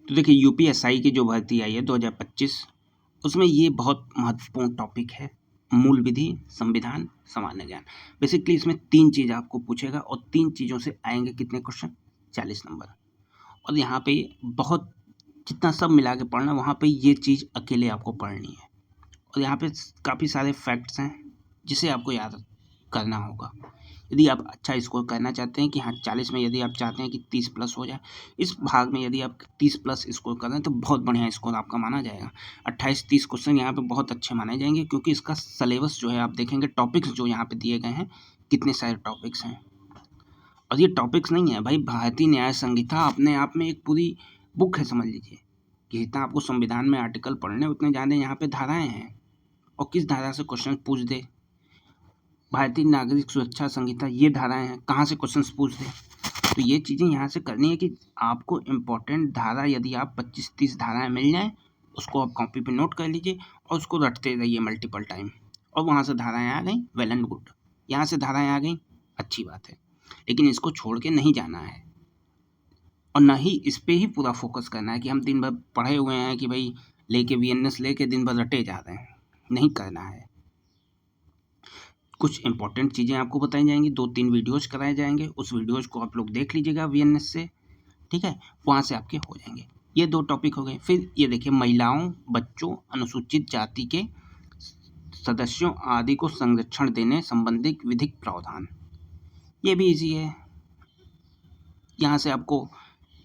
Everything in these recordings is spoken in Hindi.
तो देखिए यूपीएसआई की जो भर्ती आई है 2025, उसमें ये बहुत महत्वपूर्ण टॉपिक है, मूल विधि, संविधान, सामान्य ज्ञान। बेसिकली इसमें 3 चीज़ आपको पूछेगा और 3 चीज़ों से आएंगे कितने क्वेश्चन, 40 नंबर। और यहाँ पे बहुत जितना सब मिला के पढ़ना, वहाँ पे ये चीज़ अकेले आपको पढ़नी है। और यहाँ पे काफ़ी सारे फैक्ट्स हैं जिसे आपको याद करना होगा। यदि आप अच्छा स्कोर करना चाहते हैं कि हाँ 40 में यदि आप चाहते हैं कि 30 प्लस हो जाए, इस भाग में यदि आप 30 प्लस स्कोर कर रहे हैं तो बहुत बढ़िया स्कोर आपका माना जाएगा। 28-30 क्वेश्चन यहाँ पे बहुत अच्छे माने जाएंगे, क्योंकि इसका सिलेबस जो है आप देखेंगे, टॉपिक्स जो यहाँ पे दिए गए हैं, कितने सारे टॉपिक्स हैं। और ये टॉपिक्स नहीं है भाई, भारतीय न्याय संहिता अपने आप में एक पूरी बुक है, समझ लीजिए कि जितना आपको संविधान में आर्टिकल पढ़ने उतने ज़्यादा यहाँ पे धाराएं हैं। और किस धारा से क्वेश्चन पूछ दे, भारतीय नागरिक सुरक्षा संहिता, ये धाराएं हैं, कहाँ से क्वेश्चन पूछ दे। तो ये चीज़ें यहाँ से करनी है कि आपको इम्पोर्टेंट धारा, यदि आप 25-30 धाराएं मिल जाएं, उसको आप कॉपी पे नोट कर लीजिए और उसको रटते रहिए मल्टीपल टाइम। और वहाँ से धाराएं आ गई, वेल एंड गुड। यहाँ से धाराएं आ गई, अच्छी बात है, लेकिन इसको छोड़ के नहीं जाना है और ना ही इस पर ही पूरा फोकस करना है कि हम दिन भर पढ़े हुए हैं कि भाई लेके VNS लेके दिन भर रटे जा रहे हैं। नहीं करना है। कुछ इंपॉर्टेंट चीज़ें आपको बताई जाएंगी, 2-3 वीडियोज़ कराए जाएंगे, उस वीडियोज़ को आप लोग देख लीजिएगा VNS से, ठीक है, वहाँ से आपके हो जाएंगे। ये 2 टॉपिक हो गए। फिर ये देखिए, महिलाओं, बच्चों, अनुसूचित जाति के सदस्यों आदि को संरक्षण देने संबंधी विधिक प्रावधान, ये भी इजी है। यहाँ से आपको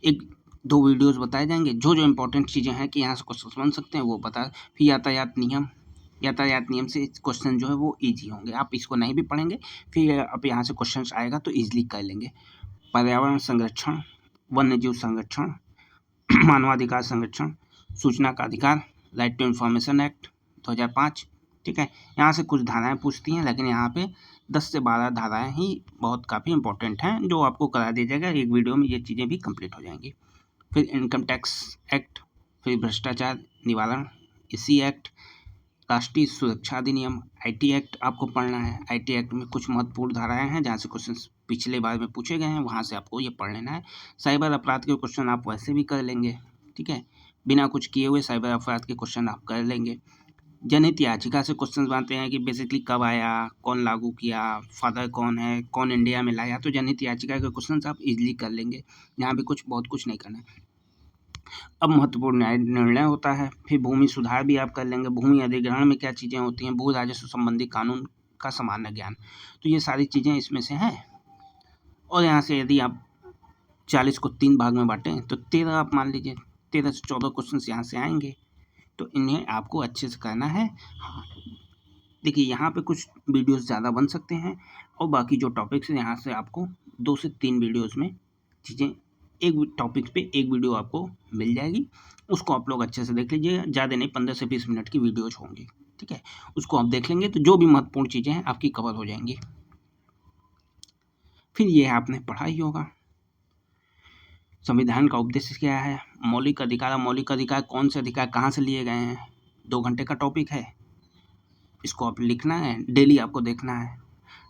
1-2 वीडियोज़ बताए जाएंगे, जो जो इम्पोर्टेंट चीज़ें हैं कि यहाँ से क्वेश्चन बन सकते हैं वो बता। फिर यातायात नियम से क्वेश्चन जो है वो इजी होंगे, आप इसको नहीं भी पढ़ेंगे, फिर अब यहाँ से क्वेश्चन आएगा तो ईजिली कर लेंगे। पर्यावरण संरक्षण, वन्य जीव संरक्षण, मानवाधिकार संरक्षण, सूचना का अधिकार, राइट टू इन्फॉर्मेशन एक्ट 2005, ठीक है। यहाँ से कुछ धाराएं पूछती हैं, लेकिन यहाँ पे 10 से 12 धाराएं ही बहुत काफ़ी इंपॉर्टेंट हैं, जो आपको करा दिया जाएगा एक वीडियो में, ये चीज़ें भी कंप्लीट हो जाएंगी। फिर इनकम टैक्स एक्ट, फिर भ्रष्टाचार निवारण इसी एक्ट, राष्ट्रीय सुरक्षा अधिनियम, IT एक्ट आपको पढ़ना है। IT एक्ट में कुछ महत्वपूर्ण धाराएं हैं जहाँ से क्वेश्चन पिछले बार में पूछे गए हैं, वहाँ से आपको ये पढ़ लेना है। साइबर अपराध के क्वेश्चन आप वैसे भी कर लेंगे, ठीक है, बिना कुछ किए हुए साइबर अपराध के क्वेश्चन आप कर लेंगे। जनहित याचिका से क्वेश्चन बनते हैं कि बेसिकली कब आया, कौन लागू किया, फादर कौन है, कौन इंडिया में लाया, तो जनहित याचिका के क्वेश्चन आप इजीली कर लेंगे। यहाँ भी बहुत कुछ नहीं करना है। अब महत्वपूर्ण न्याय निर्णय होता है। फिर भूमि सुधार भी आप कर लेंगे, भूमि अधिग्रहण में क्या चीज़ें होती हैं, भू राजस्व संबंधी कानून का सामान्य ज्ञान, तो ये सारी चीज़ें इसमें से हैं। और यहाँ से यदि आप 40 को 3 भाग में बांटें तो 13 आप मान लीजिए, 13 से 14 क्वेश्चन यहाँ से आएंगे, तो इन्हें आपको अच्छे से करना है। हाँ देखिए, यहाँ पे कुछ वीडियोस ज़्यादा बन सकते हैं और बाकी जो टॉपिक्स हैं यहाँ से आपको 2 से 3 वीडियोस में चीज़ें, एक टॉपिक पे एक वीडियो आपको मिल जाएगी, उसको आप लोग अच्छे से देख लीजिएगा। ज़्यादा नहीं, 15 से 20 मिनट की वीडियोज होंगी, ठीक है, उसको आप देख लेंगे तो जो भी महत्वपूर्ण चीज़ें हैं आपकी कवर हो जाएंगी। फिर ये आपने पढ़ा ही होगा, संविधान का उद्देश्य क्या है, मौलिक अधिकार कौन से अधिकार कहाँ से लिए गए हैं, 2 घंटे का टॉपिक है, इसको आप लिखना है, डेली आपको देखना है।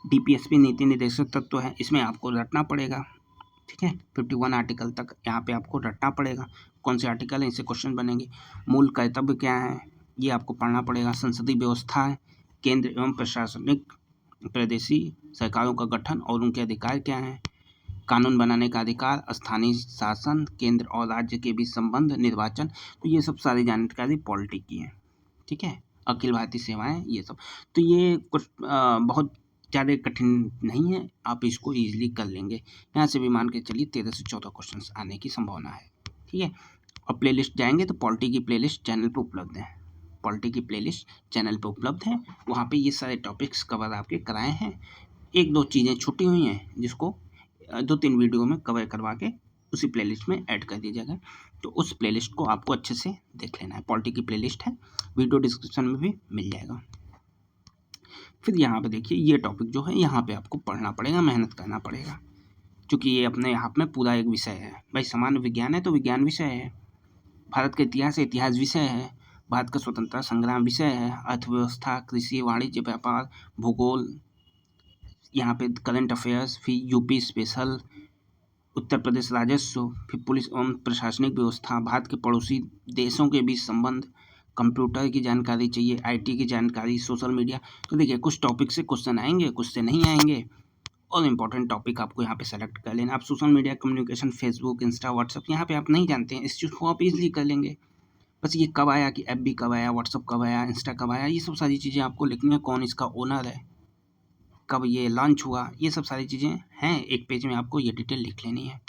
DPSP नीति निर्देशक तत्व है, इसमें आपको रटना पड़ेगा, ठीक है, 51 आर्टिकल तक यहाँ पे आपको रटना पड़ेगा, कौन से आर्टिकल हैं, इससे क्वेश्चन बनेंगे। मूल कर्तव्य क्या है, ये आपको पढ़ना पड़ेगा। संसदीय व्यवस्था है, केंद्र एवं प्रशासनिक प्रदेशीय सरकारों का गठन और उनके अधिकार क्या हैं, कानून बनाने का अधिकार, स्थानीय शासन, केंद्र और राज्य के बीच संबंध, निर्वाचन, तो ये सब सारी जानकारी पॉलिटी की है, ठीक है, अखिल भारतीय सेवाएं, ये सब। तो ये कुछ बहुत ज़्यादा कठिन नहीं है, आप इसको ईजिली कर लेंगे। यहाँ से भी मान के चलिए 13 से 14 क्वेश्चन आने की संभावना है, ठीक है। और प्लेलिस्ट जाएंगे तो पॉलिटी की प्लेलिस्ट चैनल पे उपलब्ध है, पॉलिटी की प्लेलिस्ट चैनल पे उपलब्ध है, वहाँ पे ये सारे टॉपिक्स कवर आपके कराए हैं। 1-2 चीज़ें छूटी हुई हैं जिसको 2-3 वीडियो में कवर करवा के उसी प्लेलिस्ट में ऐड कर दिया जाएगा, तो उस प्लेलिस्ट को आपको अच्छे से देख लेना है। पॉलिटी की प्लेलिस्ट है, वीडियो डिस्क्रिप्शन में भी मिल जाएगा। फिर यहाँ पे देखिए, ये टॉपिक जो है यहाँ पे आपको पढ़ना पड़ेगा, मेहनत करना पड़ेगा, क्योंकि ये अपने आप में पूरा एक विषय है। भाई सामान्य विज्ञान है तो विज्ञान विषय है, भारत का इतिहास विषय है, भारत का स्वतंत्रता संग्राम विषय है, अर्थव्यवस्था, कृषि, वाणिज्य, व्यापार, भूगोल, यहाँ पे करंट अफेयर्स, फिर यूपी स्पेशल, उत्तर प्रदेश राजस्व, फिर पुलिस एवं प्रशासनिक व्यवस्था, भारत के पड़ोसी देशों के बीच संबंध, कंप्यूटर की जानकारी चाहिए, आईटी की जानकारी, सोशल मीडिया। तो देखिए कुछ टॉपिक से क्वेश्चन आएंगे, कुछ से नहीं आएंगे, और इम्पोर्टेंट टॉपिक आपको यहाँ पे सेलेक्ट कर लेना। आप social media communication, Facebook, Insta, WhatsApp, यहाँ पे आप नहीं जानते हैं, इस चीज़ को आप इजीली कर लेंगे। बस ये कब आया कि एफबी कब आया, व्हाट्सअप कब आया, इंस्टा कब आया, ये सब सारी चीज़ें आपको लिखनी है। कौन इसका ओनर है, कब ये लॉन्च हुआ, ये सब सारी चीज़ें हैं, एक पेज में आपको ये डिटेल लिख लेनी है।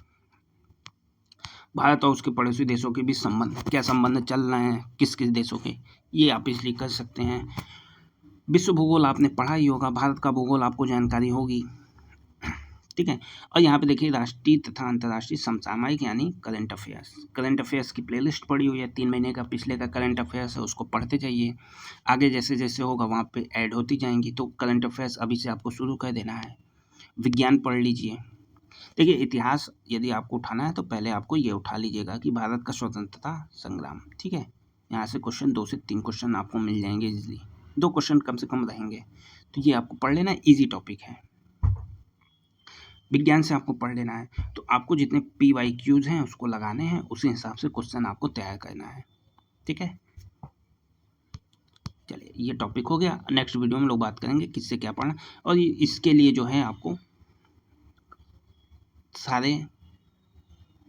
भारत और उसके पड़ोसी देशों के बीच संबंध, क्या संबंध चल रहे हैं, किस किस देशों के, ये आप इसलिए कर सकते हैं। विश्व भूगोल आपने पढ़ा ही होगा, भारत का भूगोल आपको जानकारी होगी, ठीक है। और यहाँ पे देखिए राष्ट्रीय तथा अंतर्राष्ट्रीय समसामयिक यानी करंट अफेयर्स, करंट अफेयर्स की प्लेलिस्ट पड़ी हुई है, 3 महीने का पिछले का करंट अफेयर्स है, उसको पढ़ते जाइए। आगे जैसे जैसे होगा वहाँ पे ऐड होती जाएंगी, तो करंट अफेयर्स अभी से आपको शुरू कर देना है। विज्ञान पढ़ लीजिए। देखिए इतिहास यदि आपको उठाना है तो पहले आपको ये उठा लीजिएगा कि भारत का स्वतंत्रता संग्राम, ठीक है। यहाँ से क्वेश्चन 2 से 3 क्वेश्चन आपको मिल जाएंगे इजीली, 2 क्वेश्चन कम से कम रहेंगे, तो ये आपको पढ़ लेना, इजी टॉपिक है। विज्ञान से आपको पढ़ लेना है, तो आपको जितने PYQs हैं उसको लगाने हैं, उसी हिसाब से क्वेश्चन आपको तैयार करना है, ठीक है। चलिए ये टॉपिक हो गया। नेक्स्ट वीडियो में लोग बात करेंगे किससे क्या पढ़ना, और इसके लिए जो है आपको सारे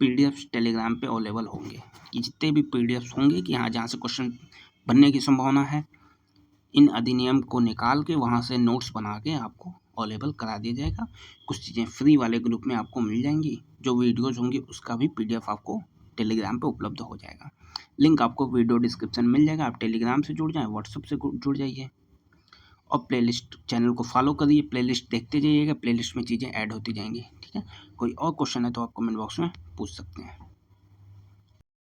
PDF टेलीग्राम पे अवेलेबल होंगे, कि जितने भी PDF होंगे कि यहाँ जहाँ से क्वेश्चन बनने की संभावना है, इन अधिनियम को निकाल के वहाँ से नोट्स बना के आपको अवेलेबल करा दिया जाएगा। कुछ चीज़ें फ्री वाले ग्रुप में आपको मिल जाएंगी, जो वीडियोज़ होंगी उसका भी PDF आपको टेलीग्राम पे उपलब्ध हो जाएगा। लिंक आपको वीडियो डिस्क्रिप्शन मिल जाएगा, आप टेलीग्राम से जुड़ जाएँ, व्हाट्सएप से जुड़ जाइए, और प्लेलिस्ट चैनल को फॉलो करिए, प्लेलिस्ट देखते जाइएगा, प्लेलिस्ट में चीज़ें ऐड होती जाएंगी, ठीक है। कोई और क्वेश्चन है तो आप कमेंट बॉक्स में पूछ सकते हैं।